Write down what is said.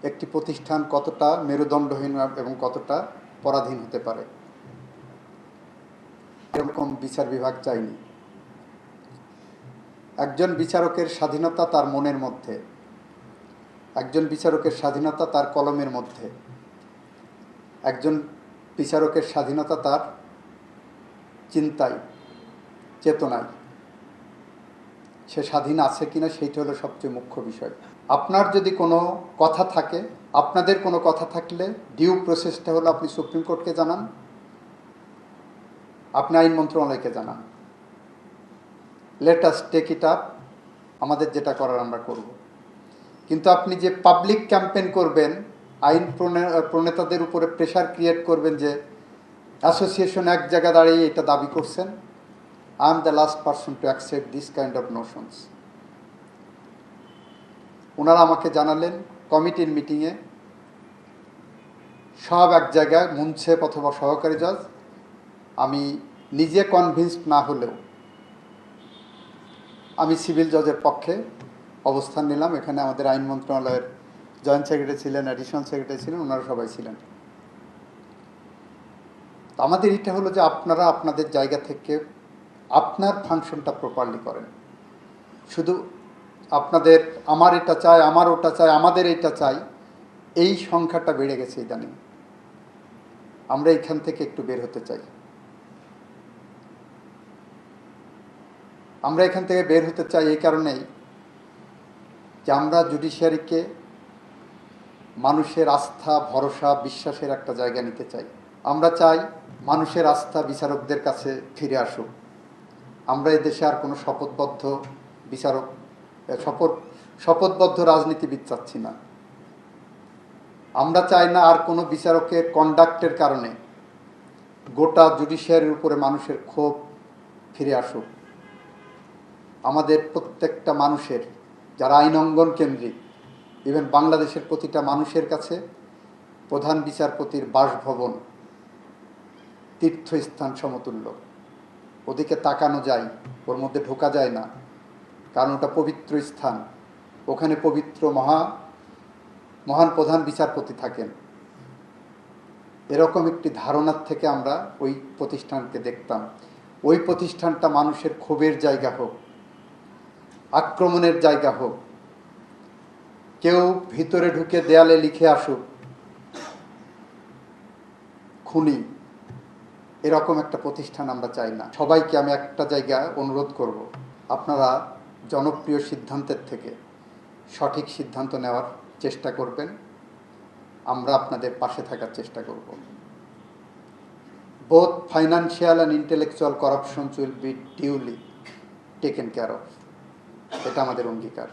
একটি প্রতিষ্ঠান কতটা মেরুদণ্ডহীন এবং কতটা পরাধীন হতে পারে। এরকম বিচার বিভাগ চাইনি। একজন বিচারকের স্বাধীনতা তার মনের মধ্যে, একজন বিচারকের স্বাধীনতা তার কলমের মধ্যে, একজন বিচারকের স্বাধীনতা তার চিন্তায়, চেতনায়। সে স্বাধীন আছে কিনা সেইটা হলো সবচেয়ে মুখ্য বিষয়। আপনার যদি কোনো কথা থাকে, আপনাদের কোনো কথা থাকলে ডিউ প্রসেসটা হলো আপনি সুপ্রিম কোর্টকে জানান, আপনি আইন মন্ত্রণালয়কে জানান। Let us take it up, আমাদের যেটা করার আমরা করব। কিন্তু আপনি যে পাবলিক ক্যাম্পেইন করবেন, আইন প্রণেতাদের উপরে প্রেশার ক্রিয়েট করবেন যে অ্যাসোসিয়েশন এক জায়গায় দাঁড়িয়ে এটা দাবি করছেন, I am the last person to accept this kind of notions. ওনারা আমাকে জানালেন কমিটির মিটিংয়ে, সব এক জায়গায়, মুন্সেফ অথবা সহকারী জজ, আমি নিজে কনভিন্সড না হলেও আমি সিভিল জজের পক্ষে অবস্থান নিলাম। এখানে আমাদের আইন মন্ত্রণালয়ের জয়েন্ট সেক্রেটারি ছিলেন, অ্যাডিশনাল সেক্রেটারি ছিলেন, ওনারা সবাই ছিলেন। আমাদের এটা হলো যে আপনারা আপনাদের জায়গা থেকে আপনার ফাংশনটা প্রপারলি করেন। শুধু আপনাদের আমার এটা চাই, আমার ওটা চাই, আমাদের এটা চাই, এই সংখ্যাটা বেড়ে গেছে ইদানিং। আমরা এখান থেকে একটু বের হতে চাই। আমরা এখান থেকে বের হতে চাই এই কারণেই যে আমরা জুডিশিয়ারিকে মানুষের আস্থা, ভরসা, বিশ্বাসের একটা জায়গা নিতে চাই। আমরা চাই মানুষের আস্থা বিচারকদের কাছে ফিরে আসুক। আমরা এদেশে আর কোনো শপথবদ্ধ বিচারক, শপথবদ্ধ রাজনীতিবিদ চাচ্ছি না। আমরা চাই না আর কোনো বিচারকের কন্ডাক্টের কারণে গোটা জুডিশিয়ারির উপরে মানুষের ক্ষোভ ফিরে আসুক। আমাদের প্রত্যেকটা মানুষের, যারা আইন অঙ্গন কেন্দ্রিক, ইভেন বাংলাদেশের প্রতিটা মানুষের কাছে প্রধান বিচারপতির বাসভবন তীর্থস্থান সমতুল্য। ওদিকে তাকানো যায়, ওর মধ্যে ঢোকা যায় না, কারণ ওটা পবিত্র স্থান। ওখানে পবিত্র মহান প্রধান বিচারপতি থাকেন। এরকম একটি ধারণার থেকে আমরা ওই প্রতিষ্ঠানকে দেখতাম। ওই প্রতিষ্ঠানটা মানুষের ক্ষোভের জায়গা হোক, আক্রমণের জায়গা হোক, কেউ ভিতরে ঢুকে দেয়ালে লিখে আসুক খুনি, এরকম একটা প্রতিষ্ঠান আমরা চাই না। সবাইকে আমি একটা জায়গায় অনুরোধ করব, আপনারা জনপ্রিয় সিদ্ধান্তের থেকে সঠিক সিদ্ধান্ত নেওয়ার চেষ্টা করবেন। আমরা আপনাদের পাশে থাকার চেষ্টা করব। Both financial and intellectual corruptions will be duly taken care of. এটা আমাদের অঙ্গীকার।